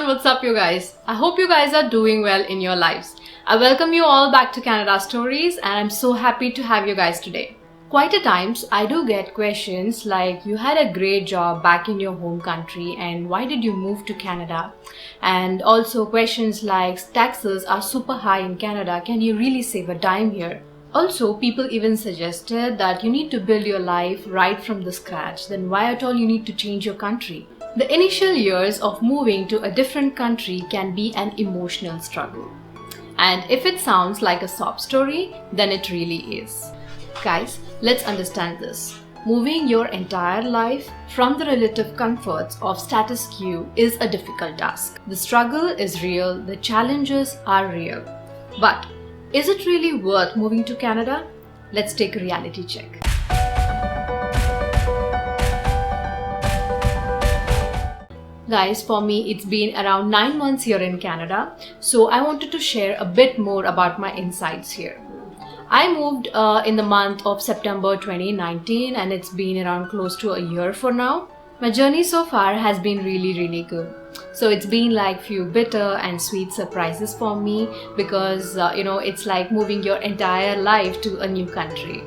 what's up you guys? I hope you guys are doing well in your lives. I welcome you all back to Canada Stories and I'm so happy to have you guys today. Quite a times I do get questions like you had a great job back in your home country and why did you move to Canada? And also questions like taxes are super high in Canada, can you really save a dime here? Also, people even suggested that you need to build your life right from the scratch, then why at all you need to change your country? The initial years of moving to a different country can be an emotional struggle. And if it sounds like a sob story, then it really is. Guys, let's understand this. Moving your entire life from the relative comforts of status quo is a difficult task. The struggle is real, the challenges are real. But is it really worth moving to Canada? Let's take a reality check. Guys, for me it's been around 9 months here in Canada, so I wanted to share a bit more about my insights here. I moved in the month of September 2019 and it's been around close to a year for now. My journey so far has been really good. So it's been like few bitter and sweet surprises for me because it's like moving your entire life to a new country.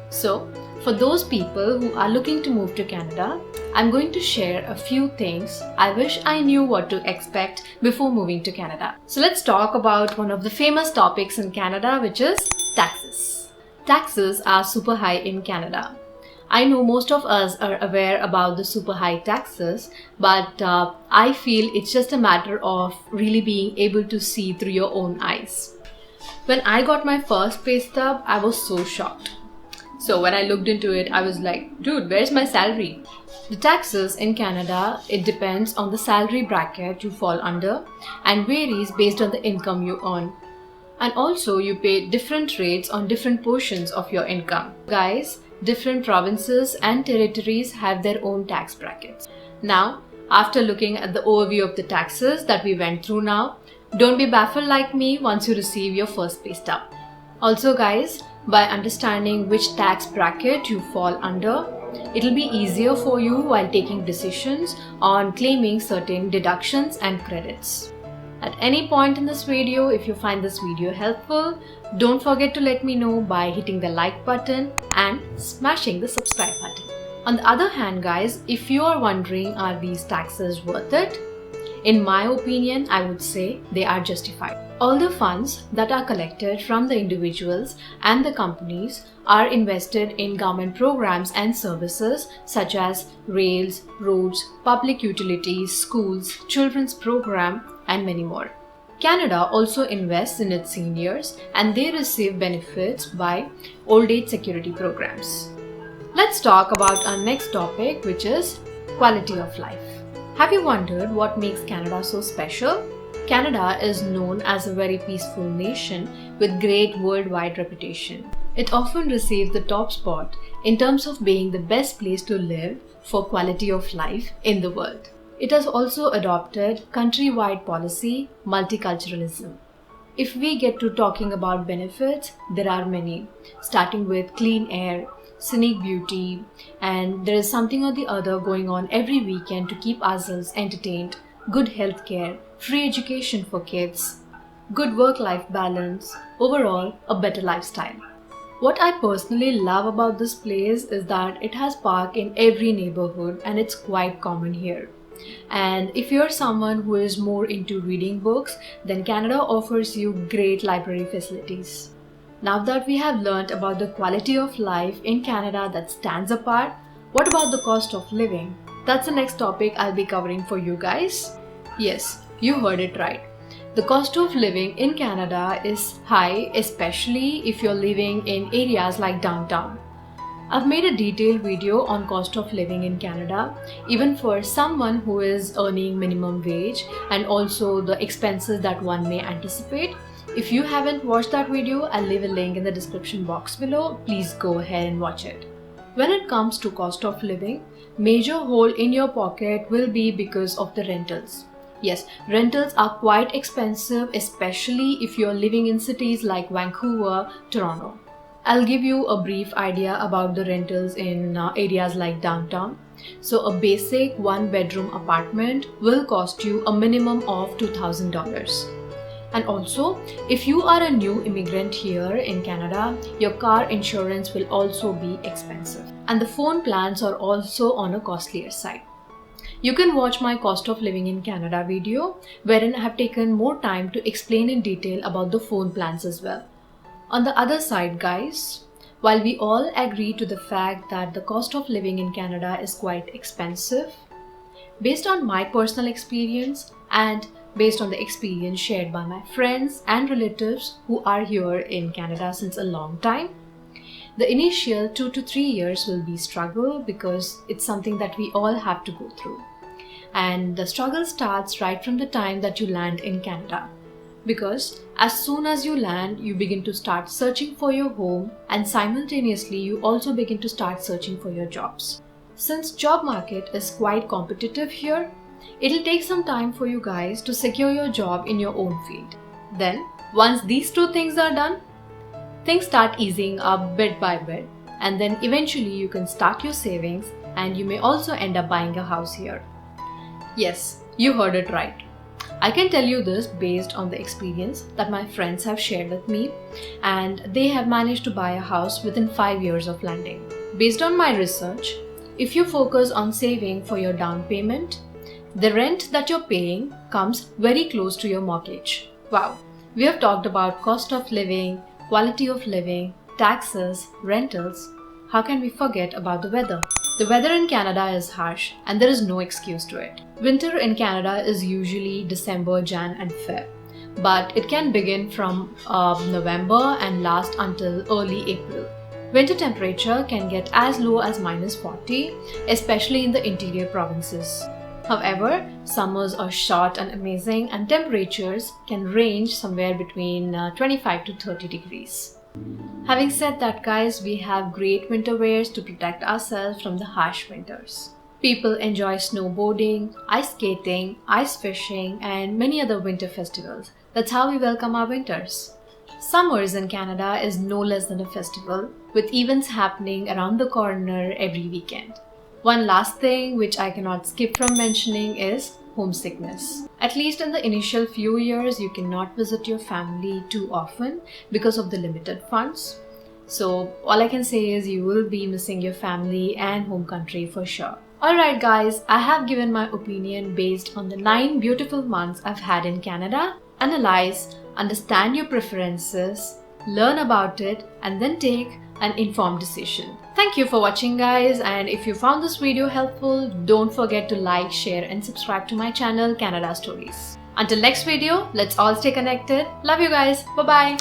So for those people who are looking to move to Canada, I'm going to share a few things I wish I knew what to expect before moving to Canada. So let's talk about one of the famous topics in Canada, which is taxes. Taxes are super high in Canada. I know most of us are aware about the super high taxes, but I feel it's just a matter of really being able to see through your own eyes. When I got my first pay stub, I was so shocked. So when I looked into it, I was like, dude, where's my salary? The taxes in Canada, it depends on the salary bracket you fall under and varies based on the income you earn. And also you pay different rates on different portions of your income. Guys, different provinces and territories have their own tax brackets. Now, after looking at the overview of the taxes that we went through now, don't be baffled like me once you receive your first pay stub. Also guys, by understanding which tax bracket you fall under, it'll be easier for you while taking decisions on claiming certain deductions and credits. At any point in this video, if you find this video helpful, don't forget to let me know by hitting the like button and smashing the subscribe button. On the other hand guys, if you are wondering are these taxes worth it? In my opinion, I would say they are justified. All the funds that are collected from the individuals and the companies are invested in government programs and services such as rails, roads, public utilities, schools, children's program, and many more. Canada also invests in its seniors and they receive benefits by old age security programs. Let's talk about our next topic, which is quality of life. Have you wondered what makes Canada so special? Canada is known as a very peaceful nation with great worldwide reputation. It often receives the top spot in terms of being the best place to live for quality of life in the world. It has also adopted countrywide policy, multiculturalism. If we get to talking about benefits, there are many, starting with clean air, scenic beauty, and there is something or the other going on every weekend to keep ourselves entertained, good healthcare, free education for kids, good work-life balance, overall a better lifestyle. What I personally love about this place is that it has park in every neighborhood and it's quite common here. And if you're someone who is more into reading books, then Canada offers you great library facilities. Now that we have learned about the quality of life in Canada that stands apart, what about the cost of living? That's the next topic I'll be covering for you guys. Yes, you heard it right. The cost of living in Canada is high, especially if you're living in areas like downtown. I've made a detailed video on cost of living in Canada, even for someone who is earning minimum wage and also the expenses that one may anticipate. If you haven't watched that video, I'll leave a link in the description box below. Please go ahead and watch it. When it comes to cost of living, major hole in your pocket will be because of the rentals. Yes, rentals are quite expensive, especially if you're living in cities like Vancouver, Toronto. I'll give you a brief idea about the rentals in areas like downtown. So a basic 1-bedroom apartment will cost you a minimum of $2,000. And also, if you are a new immigrant here in Canada, your car insurance will also be expensive. And the phone plans are also on a costlier side. You can watch my cost of living in Canada video, wherein I have taken more time to explain in detail about the phone plans as well. On the other side, guys, while we all agree to the fact that the cost of living in Canada is quite expensive, based on my personal experience and based on the experience shared by my friends and relatives who are here in Canada since a long time, the initial 2 to 3 years will be struggle because it's something that we all have to go through. And the struggle starts right from the time that you land in Canada. Because as soon as you land, you begin to start searching for your home, and simultaneously you also begin to start searching for your jobs. Since job market is quite competitive here, it'll take some time for you guys to secure your job in your own field. Then, once these two things are done, things start easing up bit by bit, and then eventually you can start your savings and you may also end up buying a house here. Yes, you heard it right. I can tell you this based on the experience that my friends have shared with me, and they have managed to buy a house within 5 years of landing. Based on my research, if you focus on saving for your down payment, the rent that you're paying comes very close to your mortgage. Wow, we have talked about cost of living, quality of living, taxes, rentals. How can we forget about the weather? The weather in Canada is harsh and there is no excuse to it. Winter in Canada is usually December, Jan and Feb, but it can begin from November and last until early April. Winter temperature can get as low as -40, especially in the interior provinces. However, summers are short and amazing, and temperatures can range somewhere between 25 to 30 degrees. Having said that, guys, we have great winter wears to protect ourselves from the harsh winters. People enjoy snowboarding, ice skating, ice fishing, and many other winter festivals. That's how we welcome our winters. Summers in Canada is no less than a festival, with events happening around the corner every weekend. One last thing which I cannot skip from mentioning is homesickness. At least in the initial few years, you cannot visit your family too often because of the limited funds. So all I can say is you will be missing your family and home country for sure. Alright guys, I have given my opinion based on the 9 beautiful months I've had in Canada. Analyze, understand your preferences, learn about it, and then take an informed decision. Thank you for watching, guys, and if you found this video helpful, don't forget to like, share and subscribe to my channel Canada Stories. Until next video, let's all stay connected. Love you guys. Bye bye.